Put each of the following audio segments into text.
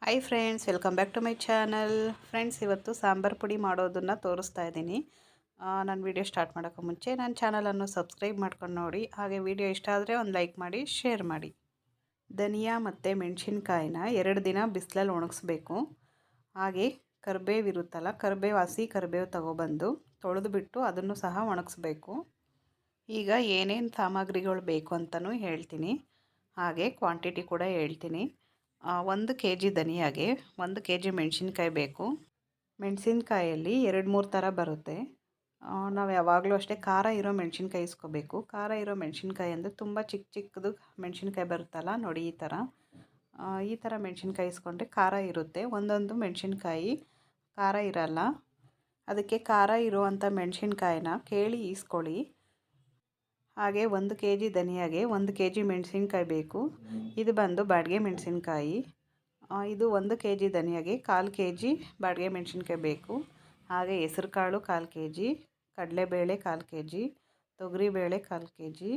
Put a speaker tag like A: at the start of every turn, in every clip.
A: Hi friends, welcome back to my channel. Friends, ಇವತ್ತು ಸಾಂಬಾರು ಪುಡಿ ಮಾಡೋದನ್ನು ತೋರಿಸ್ತಾ ಇದ್ದೀನಿ. ನಾನು ವಿಡಿಯೋ ಸ್ಟಾರ್ಟ್ ಮಾಡೋಕ್ಕೆ ಮುಂಚೆ ನನ್ನ ಚಾನಲನ್ನು ಸಬ್ಸ್ಕ್ರೈಬ್ ಮಾಡ್ಕೊಂಡು ನೋಡಿ. ಹಾಗೆ ವಿಡಿಯೋ ಇಷ್ಟ ಆದರೆ ಒಂದು ಲೈಕ್ ಮಾಡಿ, ಶೇರ್ ಮಾಡಿ. ಧನಿಯಾ ಮತ್ತು ಮೆಣಸಿನ್ಕಾಯಿನ 2 ದಿನ ಬಿಸಿಲಲ್ಲಿ ಒಣಗಿಸ್ಬೇಕು. ಹಾಗೆ ಕರಿಬೇವು ಇರುತ್ತಲ್ಲ, ಹಸಿ ಕರಿಬೇವು ತೊಗೊಬಂದು ತೊಳೆದುಬಿಟ್ಟು ಅದನ್ನು ಸಹ ಒಣಗಿಸ್ಬೇಕು. ಈಗ ಏನೇನು ಸಾಮಗ್ರಿಗಳು ಬೇಕು ಅಂತಲೂ ಹೇಳ್ತೀನಿ, ಹಾಗೆ ಕ್ವಾಂಟಿಟಿ ಕೂಡ ಹೇಳ್ತೀನಿ. 1 kg ಧನಿಯಾಗೆ 1 kg ಮೆಣಸಿನ್ಕಾಯಿ ಬೇಕು. ಮೆಣಸಿನ್ಕಾಯಲ್ಲಿ 2-3 ಥರ ಬರುತ್ತೆ. ನಾವು ಯಾವಾಗಲೂ ಅಷ್ಟೇ ಖಾರ ಇರೋ ಮೆಣಸಿನ್ಕಾಯಿ ಇಸ್ಕೋಬೇಕು. ಖಾರ ಇರೋ ಮೆಣಸಿನ್ಕಾಯಿ ಅಂದರೆ ತುಂಬ ಚಿಕ್ಕ ಚಿಕ್ಕದು ಮೆಣಸಿನ್ಕಾಯಿ ಬರುತ್ತಲ್ಲ ನೋಡಿ, ಈ ಥರ ಮೆಣಸಿನ್ಕಾಯಿ ಇಸ್ಕೊಂಡ್ರೆ ಖಾರ ಇರುತ್ತೆ. ಒಂದೊಂದು ಮೆಣಸಿನ್ಕಾಯಿ ಖಾರ ಇರಲ್ಲ. ಅದಕ್ಕೆ ಖಾರ ಇರುವಂಥ ಮೆಣಸಿನ್ಕಾಯಿನ ಕೇಳಿ ಈಸ್ಕೊಳ್ಳಿ. ಹಾಗೆ 1 kg ಧನಿಯಾಗೆ 1 kg ಮೆಣಸಿನ್ಕಾಯಿ ಬೇಕು. ಇದು ಬಂದು ಬಾಡಿಗೆ ಮೆಣಸಿನ್ಕಾಯಿ. ಇದು 1 kg ಧನಿಯಾಗೆ 1/4 kg ಬಾಡಿಗೆ ಮೆಣಸಿನ್ಕಾಯಿ ಬೇಕು. ಹಾಗೆ ಹೆಸರು ಕಾಳು 1/4 kg, ಕಡಲೆಬೇಳೆ 1/4 kg, ತೊಗರಿಬೇಳೆ 1/4 kg,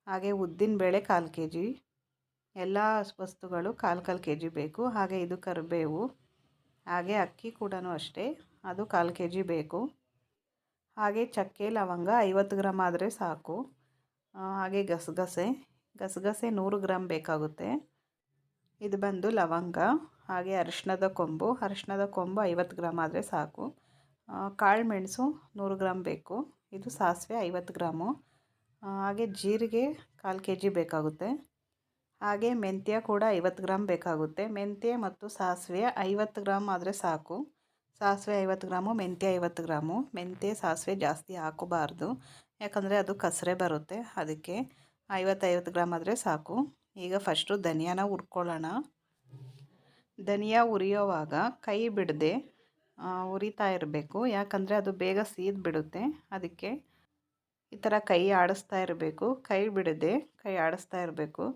A: ಹಾಗೆ ಉದ್ದಿನಬೇಳೆ 1/4 kg. ಎಲ್ಲ ವಸ್ತುಗಳು 1/4 kg ಬೇಕು. ಹಾಗೆ ಇದು ಕರಿಬೇವು. ಹಾಗೆ ಅಕ್ಕಿ ಕೂಡ ಅಷ್ಟೇ, ಅದು 1/4 kg ಬೇಕು. ಹಾಗೆ ಚಕ್ಕೆ ಲವಂಗ 50 ಗ್ರಾಮ್ ಆದರೆ ಸಾಕು. ಹಾಗೆ ಗಸಗಸೆ 100 ಗ್ರಾಮ್ ಬೇಕಾಗುತ್ತೆ. ಇದು ಬಂದು ಲವಂಗ. ಹಾಗೆ ಅರಿಶಿಣದ ಕೊಂಬು 50 ಗ್ರಾಮ್ ಆದರೆ ಸಾಕು. ಕಾಳು ಮೆಣಸು 100 ಗ್ರಾಮ್ ಬೇಕು. ಇದು ಸಾಸಿವೆ 50 ಗ್ರಾಮು. ಹಾಗೆ ಜೀರಿಗೆ 1/4 kg ಬೇಕಾಗುತ್ತೆ. ಹಾಗೆ ಮೆಂತ್ಯ ಕೂಡ 50 ಗ್ರಾಮ್ ಬೇಕಾಗುತ್ತೆ. ಮೆಂತ್ಯ ಮತ್ತು ಸಾಸಿವೆ 50 ಗ್ರಾಮ್ ಆದರೆ ಸಾಕು. ಸಾಸಿವೆ 50 ಗ್ರಾಮು, ಮೆಂತ್ಯ 50 ಗ್ರಾಮು. ಮೆಂತ್ಯ ಸಾಸಿವೆ ಜಾಸ್ತಿ ಹಾಕಬಾರ್ದು, ಯಾಕಂದರೆ ಅದು ಕಸರೆ ಬರುತ್ತೆ. ಅದಕ್ಕೆ 50 ಗ್ರಾಮ್ ಆದರೆ ಸಾಕು. ಈಗ ಫಸ್ಟು ಧನಿಯಾನ ಹುರ್ಕೊಳ್ಳೋಣ. ಧನಿಯಾ ಹುರಿಯೋವಾಗ ಕೈ ಬಿಡದೆ ಹುರಿತಾ ಇರಬೇಕು, ಯಾಕಂದರೆ ಅದು ಬೇಗ ಬಿಡುತ್ತೆ. ಅದಕ್ಕೆ ಈ ಥರ ಕೈ ಆಡಿಸ್ತಾ ಇರಬೇಕು. ಕೈ ಬಿಡದೆ ಕೈ ಆಡಿಸ್ತಾ ಇರಬೇಕು,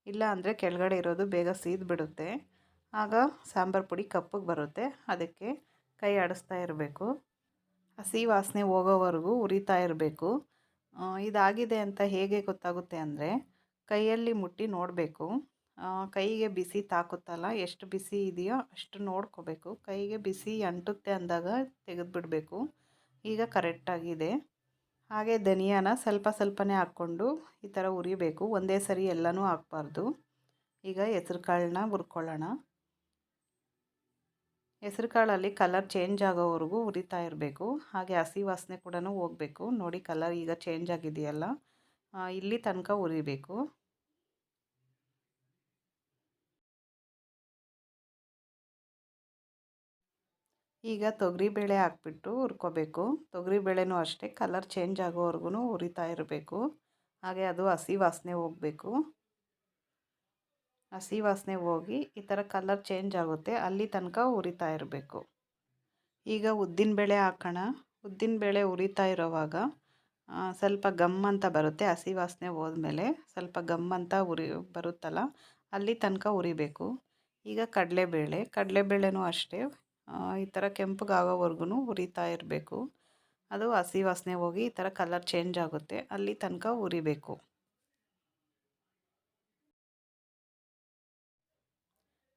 A: ಇಲ್ಲ ಅಂದರೆ ಕೆಳಗಡೆ ಇರೋದು ಬೇಗ ಬಿಡುತ್ತೆ. ಆಗ ಸಾಂಬಾರು ಪುಡಿ ಕಪ್ಪಗೆ ಬರುತ್ತೆ. ಅದಕ್ಕೆ ಕೈ ಆಡಿಸ್ತಾ ಇರಬೇಕು. ಹಸಿ ವಾಸನೆ ಹೋಗೋವರೆಗೂ ಹುರಿತಾ ಇರಬೇಕು. ಇದಾಗಿದೆ ಅಂತ ಹೇಗೆ ಗೊತ್ತಾಗುತ್ತೆ ಅಂದರೆ ಕೈಯಲ್ಲಿ ಮುಟ್ಟಿ ನೋಡಬೇಕು. ಕೈಗೆ ಬಿಸಿ ತಾಕುತ್ತಲ್ಲ, ಎಷ್ಟು ಬಿಸಿ ಇದೆಯೋ ಅಷ್ಟು ನೋಡ್ಕೋಬೇಕು. ಕೈಗೆ ಬಿಸಿ ಅಂಟುತ್ತೆ ಅಂದಾಗ ತೆಗೆದುಬಿಡಬೇಕು. ಈಗ ಕರೆಕ್ಟಾಗಿದೆ. ಹಾಗೆ ಧನಿಯಾನ ಸ್ವಲ್ಪ ಸ್ವಲ್ಪನೇ ಹಾಕ್ಕೊಂಡು ಈ ಥರ ಹುರಿಬೇಕು. ಒಂದೇ ಸರಿ ಎಲ್ಲನೂ ಹಾಕಬಾರ್ದು. ಈಗ ಹೆಸ್ರು ಕಾಳನ್ನ ಹುರ್ಕೊಳ್ಳೋಣ. ಹೆಸ್ರು ಕಾಳಲ್ಲಿ ಕಲರ್ ಚೇಂಜ್ ಆಗೋವರೆಗೂ ಹುರಿತಾ ಇರಬೇಕು. ಹಾಗೆ ಹಸಿ ವಾಸನೆ ಕೂಡ ಹೋಗಬೇಕು. ನೋಡಿ, ಕಲರ್ ಈಗ ಚೇಂಜ್ ಆಗಿದೆಯಲ್ಲ, ಇಲ್ಲಿ ತನಕ ಹುರಿಬೇಕು. ಈಗ ತೊಗರಿಬೇಳೆ ಹಾಕ್ಬಿಟ್ಟು ಹುರ್ಕೋಬೇಕು. ತೊಗರಿಬೇಳೆನೂ ಅಷ್ಟೇ ಕಲರ್ ಚೇಂಜ್ ಆಗೋವರೆಗೂ ಹುರಿತಾ ಇರಬೇಕು. ಹಾಗೆ ಅದು ಹಸಿ ವಾಸನೆ ಹೋಗಬೇಕು. ಹಸಿ ವಾಸನೆ ಹೋಗಿ ಈ ಥರ ಕಲರ್ ಚೇಂಜ್ ಆಗುತ್ತೆ, ಅಲ್ಲಿ ತನಕ ಹುರಿತಾ ಇರಬೇಕು. ಈಗ ಉದ್ದಿನಬೇಳೆ ಹಾಕೋಣ. ಉದ್ದಿನಬೇಳೆ ಹುರಿತಾ ಇರೋವಾಗ ಸ್ವಲ್ಪ ಗಮ್ ಅಂತ ಬರುತ್ತೆ. ಹಸಿ ವಾಸನೆ ಹೋದ್ಮೇಲೆ ಸ್ವಲ್ಪ ಗಮ್ ಅಂತ ಬರುತ್ತಲ್ಲ, ಅಲ್ಲಿ ತನಕ ಹುರಿಬೇಕು. ಈಗ ಕಡಲೆಬೇಳೆನೂ ಅಷ್ಟೇ ಈ ಥರ ಕೆಂಪಗಾಗೋವರೆಗೂ ಹುರಿತಾ ಇರಬೇಕು. ಅದು ಹಸಿ ವಾಸನೆ ಹೋಗಿ ಈ ಥರ ಕಲರ್ ಚೇಂಜ್ ಆಗುತ್ತೆ, ಅಲ್ಲಿ ತನಕ ಹುರಿಬೇಕು.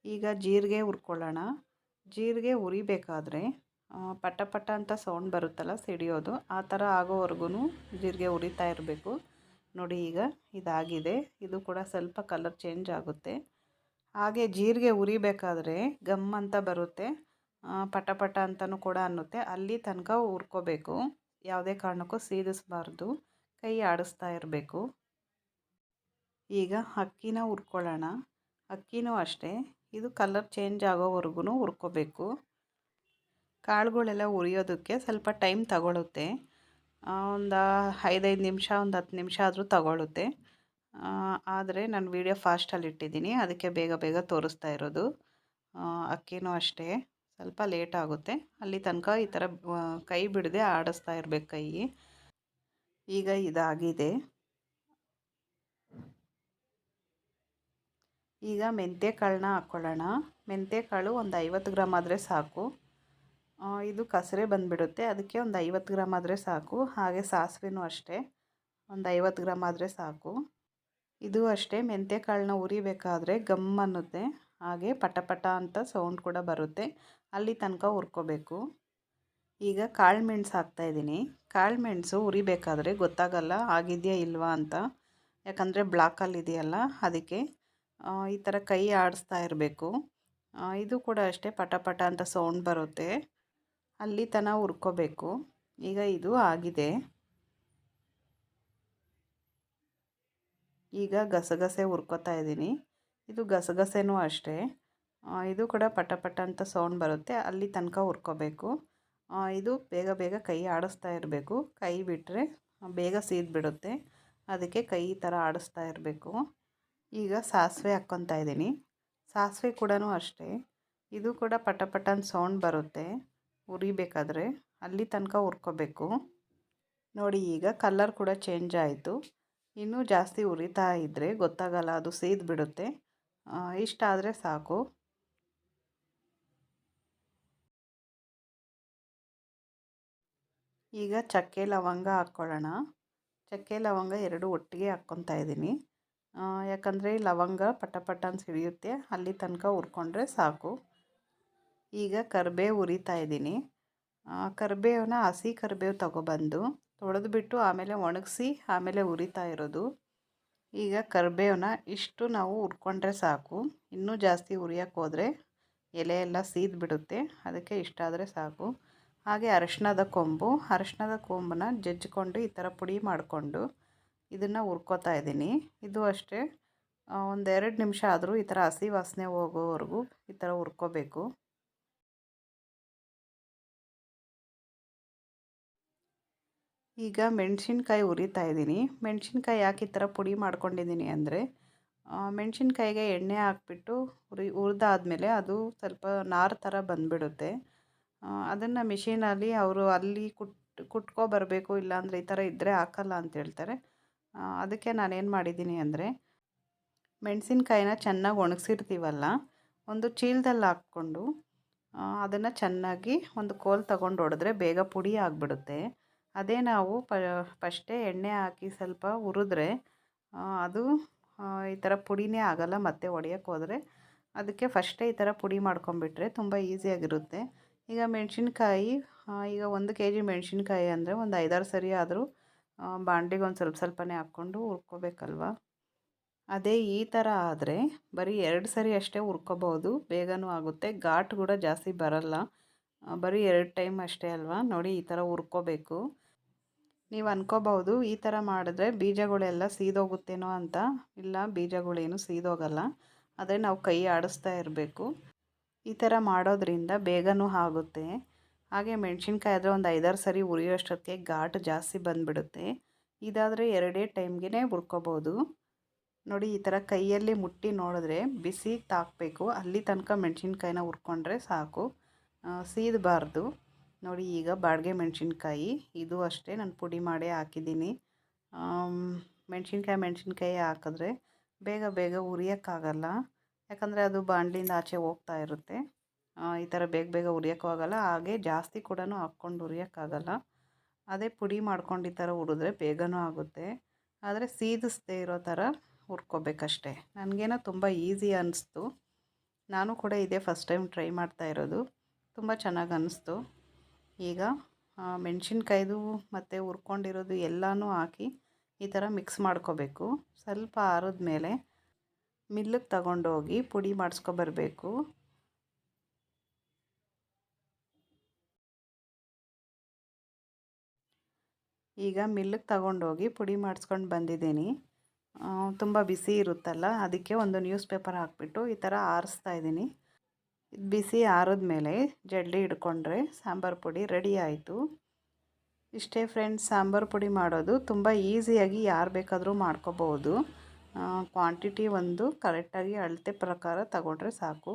A: ಈಗ ಜೀರಿಗೆ ಹುರ್ಕೊಳ್ಳೋಣ. ಜೀರಿಗೆ ಹುರಿಬೇಕಾದ್ರೆ ಪಟ ಪಟ ಅಂತ ಸೌಂಡ್ ಬರುತ್ತಲ್ಲ, ಸಿಡಿಯೋದು, ಆ ಥರ ಆಗೋವರೆಗೂ ಜೀರಿಗೆ ಹುರಿತಾ ಇರಬೇಕು. ನೋಡಿ, ಈಗ ಇದಾಗಿದೆ. ಇದು ಕೂಡ ಸ್ವಲ್ಪ ಕಲರ್ ಚೇಂಜ್ ಆಗುತ್ತೆ. ಹಾಗೆ ಜೀರಿಗೆ ಹುರಿಬೇಕಾದ್ರೆ ಗಮ್ ಅಂತ ಬರುತ್ತೆ, ಪಟ ಪಟ ಅಂತಲೂ ಕೂಡ ಅನ್ನುತ್ತೆ, ಅಲ್ಲಿ ತನಕ ಹುರ್ಕೋಬೇಕು. ಯಾವುದೇ ಕಾರಣಕ್ಕೂ ಸೀದಿಸಬಾರ್ದು, ಕೈ ಆಡಿಸ್ತಾ ಇರಬೇಕು. ಈಗ ಅಕ್ಕಿನ ಹುರ್ಕೊಳ್ಳೋಣ. ಅಕ್ಕಿನೂ ಅಷ್ಟೇ, ಇದು ಕಲರ್ ಚೇಂಜ್ ಆಗೋವರೆಗೂ ಹುರ್ಕೋಬೇಕು. ಕಾಳುಗಳೆಲ್ಲ ಹುರಿಯೋದಕ್ಕೆ ಸ್ವಲ್ಪ ಟೈಮ್ ತಗೊಳ್ಳುತ್ತೆ. ಒಂದು 5 ನಿಮಿಷ, ಒಂದು 10 ನಿಮಿಷ ಆದರೂ ತಗೊಳ್ಳುತ್ತೆ. ಆದರೆ ನಾನು ವಿಡಿಯೋ ಫಾಸ್ಟಲ್ಲಿ ಇಟ್ಟಿದ್ದೀನಿ, ಅದಕ್ಕೆ ಬೇಗ ಬೇಗ ತೋರಿಸ್ತಾ ಇರೋದು. ಅಕ್ಕಿನೂ ಅಷ್ಟೇ ಸ್ವಲ್ಪ ಲೇಟ್ ಆಗುತ್ತೆ. ಅಲ್ಲಿ ತನಕ ಈ ಥರ ಕೈ ಬಿಡದೆ ಆಡಿಸ್ತಾ ಇರಬೇಕು ಕೈ. ಈಗ ಇದಾಗಿದೆ. ಈಗ ಮೆಂತ್ಯ ಕಾಳನ್ನ ಹಾಕ್ಕೊಳ್ಳೋಣ. ಮೆಂತ್ಯ ಕಾಳು ಒಂದು 50 ಗ್ರಾಮ್ ಆದರೆ ಸಾಕು. ಇದು ಕಸರೆ ಬಂದುಬಿಡುತ್ತೆ, ಅದಕ್ಕೆ ಒಂದು 50 ಗ್ರಾಮ್ ಆದರೆ ಸಾಕು. ಹಾಗೆ ಸಾಸಿವೆನೂ ಅಷ್ಟೇ ಒಂದು 50 ಗ್ರಾಮ್ ಆದರೆ ಸಾಕು. ಇದು ಅಷ್ಟೇ, ಮೆಂತ್ಯ ಕಾಳನ್ನ ಹುರಿಬೇಕಾದ್ರೆ ಗಮ್ ಅನ್ನುತ್ತೆ, ಹಾಗೆ ಪಟ ಪಟ ಅಂತ ಸೌಂಡ್ ಕೂಡ ಬರುತ್ತೆ. ಅಲ್ಲಿ ತನಕ ಹುರ್ಕೋಬೇಕು. ಈಗ ಕಾಳು ಮೆಣಸು ಹಾಕ್ತಾಯಿದ್ದೀನಿ. ಕಾಳು ಮೆಣಸು ಉರಿಬೇಕಾದ್ರೆ ಗೊತ್ತಾಗಲ್ಲ ಆಗಿದೆಯಾ ಇಲ್ವಾ ಅಂತ, ಯಾಕಂದರೆ ಬ್ಲಾಕಲ್ಲಿ ಇದೆಯಲ್ಲ ಅದಕ್ಕೆ ಈ ಥರ ಕೈ ಆಡಿಸ್ತಾ ಇರಬೇಕು. ಇದು ಕೂಡ ಅಷ್ಟೇ ಪಟ ಪಟ ಅಂತ ಸೌಂಡ್ ಬರುತ್ತೆ, ಅಲ್ಲಿ ತನಕ ಹುರ್ಕೋಬೇಕು. ಈಗ ಇದು ಆಗಿದೆ. ಈಗ ಗಸಗಸೆ ಹುರ್ಕೋತಾ ಇದ್ದೀನಿ. ಇದು ಗಸಗಸೆನೂ ಅಷ್ಟೇ, ಇದು ಕೂಡ ಪಟ ಪಟ ಅಂತ ಸೌಂಡ್ ಬರುತ್ತೆ, ಅಲ್ಲಿ ತನಕ ಹುರ್ಕೋಬೇಕು. ಇದು ಬೇಗ ಬೇಗ ಕೈ ಆಡಿಸ್ತಾ ಇರಬೇಕು. ಕೈ ಬಿಟ್ಟರೆ ಬೇಗ ಸೀದ್ಬಿಡುತ್ತೆ, ಅದಕ್ಕೆ ಕೈ ಈ ಥರ ಆಡಿಸ್ತಾ ಇರಬೇಕು. ಈಗ ಸಾಸಿವೆ ಹಾಕ್ಕೊತಾ ಇದ್ದೀನಿ. ಸಾಸಿವೆ ಕೂಡ ಅಷ್ಟೇ, ಇದು ಕೂಡ ಪಟ ಪಟ ಅಂತ ಸೌಂಡ್ ಬರುತ್ತೆ ಹುರಿಬೇಕಾದ್ರೆ, ಅಲ್ಲಿ ತನಕ ಹುರ್ಕೋಬೇಕು. ನೋಡಿ ಈಗ ಕಲರ್ ಕೂಡ ಚೇಂಜ್ ಆಯಿತು. ಇನ್ನೂ ಜಾಸ್ತಿ ಉರಿತಾ ಇದ್ದರೆ ಗೊತ್ತಾಗಲ್ಲ, ಅದು ಸೀದ್ಬಿಡುತ್ತೆ. ಇಷ್ಟಾದರೆ ಸಾಕು. ಈಗ ಚಕ್ಕೆ ಲವಂಗ ಹಾಕ್ಕೊಳ್ಳೋಣ. ಚಕ್ಕೆ ಲವಂಗ ಎರಡು ಒಟ್ಟಿಗೆ ಹಾಕ್ಕೊತಾ ಇದ್ದೀನಿ, ಯಾಕಂದರೆ ಲವಂಗ ಪಟ ಪಟ ಅಂತ ಸಿಡಿಯುತ್ತೆ, ಅಲ್ಲಿ ತನಕ ಹುರ್ಕೊಂಡ್ರೆ ಸಾಕು. ಈಗ ಕರಿಬೇವು ಹುರಿತಾ ಇದ್ದೀನಿ. ಕರಿಬೇವನ್ನ ಹಸಿ ಕರಿಬೇವು ತೊಗೊಬಂದು ತೊಳೆದ್ಬಿಟ್ಟು ಆಮೇಲೆ ಒಣಗಿಸಿ ಆಮೇಲೆ ಹುರಿತಾ ಇರೋದು. ಈಗ ಕರಿಬೇವನ್ನ ಇಷ್ಟು ನಾವು ಹುರ್ಕೊಂಡ್ರೆ ಸಾಕು. ಇನ್ನೂ ಜಾಸ್ತಿ ಹುರಿಯೋಕ್ಕೆ ಹೋದರೆ ಎಲೆ ಎಲ್ಲ ಸೀದ್ಬಿಡುತ್ತೆ, ಅದಕ್ಕೆ ಇಷ್ಟಾದರೆ ಸಾಕು. ಹಾಗೆ ಅರಶಿಣದ ಕೊಂಬನ್ನ ಜಜ್ಜಿಕೊಂಡು ಈ ಥರ ಪುಡಿ ಮಾಡಿಕೊಂಡು ಇದನ್ನು ಹುರ್ಕೋತಾ ಇದ್ದೀನಿ. ಇದು ಅಷ್ಟೇ, ಒಂದೆರಡು ನಿಮಿಷ ಆದರೂ ಈ ಥರ ಹಸಿ ವಾಸನೆ ಹೋಗೋವರೆಗೂ ಈ ಥರ ಹುರ್ಕೋಬೇಕು. ಈಗ ಮೆಣಸಿನ್ಕಾಯಿ ಹುರಿತಾ ಇದ್ದೀನಿ. ಮೆಣಸಿನ್ಕಾಯಿ ಯಾಕೆ ಈ ಥರ ಪುಡಿ ಮಾಡ್ಕೊಂಡಿದ್ದೀನಿ ಅಂದರೆ, ಮೆಣಸಿನ್ಕಾಯಿಗೆ ಎಣ್ಣೆ ಹಾಕ್ಬಿಟ್ಟು ಹುರಿದಾದ್ಮೇಲೆ ಅದು ಸ್ವಲ್ಪ ನಾರು ಥರ ಬಂದುಬಿಡುತ್ತೆ. ಅದನ್ನು ಮಿಷಿನಲ್ಲಿ ಅವರು ಅಲ್ಲಿ ಕುಟ್ಕೊ ಬರಬೇಕು, ಇಲ್ಲಾಂದರೆ ಈ ಥರ ಇದ್ದರೆ ಹಾಕಲ್ಲ ಅಂತ ಹೇಳ್ತಾರೆ. ಅದಕ್ಕೆ ನಾನೇನು ಮಾಡಿದ್ದೀನಿ ಅಂದರೆ, ಮೆಣಸಿನ್ಕಾಯಿನ ಚೆನ್ನಾಗಿ ಒಣಗಿಸಿರ್ತೀವಲ್ಲ, ಒಂದು ಚೀಲದಲ್ಲಿ ಹಾಕ್ಕೊಂಡು ಅದನ್ನು ಚೆನ್ನಾಗಿ ಒಂದು ಕೋಲ್ ತಗೊಂಡು ಹೊಡೆದ್ರೆ ಬೇಗ ಪುಡಿ ಆಗಿಬಿಡುತ್ತೆ. ಅದೇ ನಾವು ಫಸ್ಟೇ ಎಣ್ಣೆ ಹಾಕಿ ಸ್ವಲ್ಪ ಹುರಿದ್ರೆ ಅದು ಈ ಥರ ಪುಡಿನೇ ಆಗಲ್ಲ, ಮತ್ತೆ ಹೊಡೆಯೋಕ್ಕೆ ಹೋದರೆ. ಅದಕ್ಕೆ ಫಸ್ಟೇ ಈ ಥರ ಪುಡಿ ಮಾಡ್ಕೊಂಬಿಟ್ರೆ ತುಂಬ ಈಸಿಯಾಗಿರುತ್ತೆ. ಈಗ ಮೆಣಸಿನ್ಕಾಯಿ, ಈಗ 1 kg ಮೆಣಸಿನ್ಕಾಯಿ ಅಂದರೆ ಒಂದು 5-6 ಸರಿ ಆದರೂ ಬಾಣಲಿಗೆ ಒಂದು ಸ್ವಲ್ಪನೇ ಹಾಕ್ಕೊಂಡು ಹುರ್ಕೋಬೇಕಲ್ವ. ಅದೇ ಈ ಥರ ಆದರೆ ಬರೀ 2 ಸರಿ ಅಷ್ಟೇ ಹುರ್ಕೋಬೋದು, ಬೇಗನೂ ಆಗುತ್ತೆ, ಘಾಟ್ ಕೂಡ ಜಾಸ್ತಿ ಬರಲ್ಲ. ಬರೀ 2 ಟೈಮ್ ಅಷ್ಟೇ ಅಲ್ವಾ. ನೋಡಿ ಈ ಥರ ಹುರ್ಕೋಬೇಕು. ನೀವು ಅನ್ಕೋಬಹುದು ಈ ಥರ ಮಾಡಿದ್ರೆ ಬೀಜಗಳೆಲ್ಲ ಸೀದೋಗುತ್ತೇನೋ ಅಂತ. ಇಲ್ಲ, ಬೀಜಗಳೇನು ಸೀದೋಗಲ್ಲ, ಆದರೆ ನಾವು ಕೈ ಆಡಿಸ್ತಾ ಇರಬೇಕು. ಈ ಥರ ಮಾಡೋದ್ರಿಂದ ಬೇಗನೂ ಆಗುತ್ತೆ. ಹಾಗೆ ಮೆಣಸಿನ್ಕಾಯಿ ಆದರೆ ಒಂದು 5-6 ಸರಿ ಹುರಿಯೋಷ್ಟೊತ್ತಿಗೆ ಘಾಟ್ ಜಾಸ್ತಿ ಬಂದುಬಿಡುತ್ತೆ. ಇದಾದರೆ 2 ಟೈಮ್ಗೆ ಹುರ್ಕೋಬೋದು. ನೋಡಿ ಈ ಥರ ಕೈಯಲ್ಲಿ ಮುಟ್ಟಿ ನೋಡಿದ್ರೆ ಬಿಸಿ ತಾಕಬೇಕು, ಅಲ್ಲಿ ತನಕ ಮೆಣಸಿನ್ಕಾಯಿನ ಹುರ್ಕೊಂಡ್ರೆ ಸಾಕು, ಸೀದಬಾರ್ದು. ನೋಡಿ ಈಗ ಬಾಡಿಗೆ ಮೆಣಸಿನ್ಕಾಯಿ, ಇದು ಅಷ್ಟೇ ನಾನು ಪುಡಿ ಮಾಡೇ ಹಾಕಿದ್ದೀನಿ. ಮೆಣಸಿನ್ಕಾಯಿ ಹಾಕಿದ್ರೆ ಬೇಗ ಬೇಗ ಹುರಿಯೋಕ್ಕಾಗಲ್ಲ, ಯಾಕಂದರೆ ಅದು ಬಾಣಲಿಯಿಂದ ಆಚೆ ಹೋಗ್ತಾ ಇರುತ್ತೆ. ಈ ಥರ ಬೇಗ ಬೇಗ ಹುರಿಯೋಕ್ಕೂ ಆಗಲ್ಲ, ಹಾಗೆ ಜಾಸ್ತಿ ಕೂಡ ಹಾಕ್ಕೊಂಡು ಹುರಿಯೋಕ್ಕಾಗಲ್ಲ. ಅದೇ ಪುಡಿ ಮಾಡ್ಕೊಂಡು ಈ ಥರ ಹುರಿದ್ರೆ ಬೇಗನೂ ಆಗುತ್ತೆ, ಆದರೆ ಸೀದಿಸ್ದೇ ಇರೋ ಥರ ಹುರ್ಕೋಬೇಕಷ್ಟೆ. ನನಗೇನೋ ತುಂಬ ಈಸಿ ಅನ್ನಿಸ್ತು. ನಾನು ಕೂಡ ಇದೇ ಫಸ್ಟ್ ಟೈಮ್ ಟ್ರೈ ಮಾಡ್ತಾ ಇರೋದು, ತುಂಬ ಚೆನ್ನಾಗಿ ಅನ್ನಿಸ್ತು. ಈಗ ಮೆಣಸಿನ್ಕಾಯ್ದು ಮತ್ತು ಹುರ್ಕೊಂಡಿರೋದು ಎಲ್ಲನೂ ಹಾಕಿ ಈ ಥರ ಮಿಕ್ಸ್ ಮಾಡ್ಕೋಬೇಕು. ಸ್ವಲ್ಪ ಆರಿದ ಮೇಲೆ ಮಿಲ್ಲಿಗೆ ತಗೊಂಡೋಗಿ ಪುಡಿ ಮಾಡಿಸ್ಕೊಬರ್ಬೇಕು. ಈಗ ಮಿಲ್ಲಿಗೆ ತಗೊಂಡೋಗಿ ಪುಡಿ ಮಾಡಿಸ್ಕೊಂಡು ಬಂದಿದ್ದೀನಿ. ತುಂಬ ಬಿಸಿ ಇರುತ್ತಲ್ಲ, ಅದಕ್ಕೆ ಒಂದು ನ್ಯೂಸ್ ಪೇಪರ್ ಹಾಕ್ಬಿಟ್ಟು ಈ ಥರ ಆರಿಸ್ತಾ ಇದ್ದೀನಿ. ಬಿಸಿ ಆರಿದ್ಮೇಲೆ ಜಡ್ಲಿ ಹಿಡ್ಕೊಂಡ್ರೆ ಸಾಂಬಾರು ಪುಡಿ ರೆಡಿ ಆಯಿತು. ಇಷ್ಟೇ ಫ್ರೆಂಡ್ಸ್, ಸಾಂಬಾರು ಪುಡಿ ಮಾಡೋದು ತುಂಬ ಈಸಿಯಾಗಿ ಯಾರು ಬೇಕಾದರೂ ಮಾಡ್ಕೋಬೋದು. ಕ್ವಾಂಟಿಟಿ ಒಂದು ಕರೆಕ್ಟಾಗಿ ಅಳತೆ ಪ್ರಕಾರ ತಗೊಂಡ್ರೆ ಸಾಕು.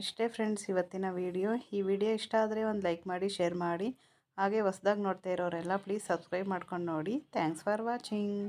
A: ಇಷ್ಟೇ ಫ್ರೆಂಡ್ಸ್ ಇವತ್ತಿನ ವಿಡಿಯೋ. ಈ ವಿಡಿಯೋ ಇಷ್ಟ ಆದರೆ ಒಂದು ಲೈಕ್ ಮಾಡಿ, ಶೇರ್ ಮಾಡಿ. ಹಾಗೆ ಹೊಸ್ದಾಗಿ ನೋಡ್ತಾ ಇರೋರೆಲ್ಲ ಪ್ಲೀಸ್ ಸಬ್ಸ್ಕ್ರೈಬ್ ಮಾಡ್ಕೊಂಡು ನೋಡಿ. Thanks for watching.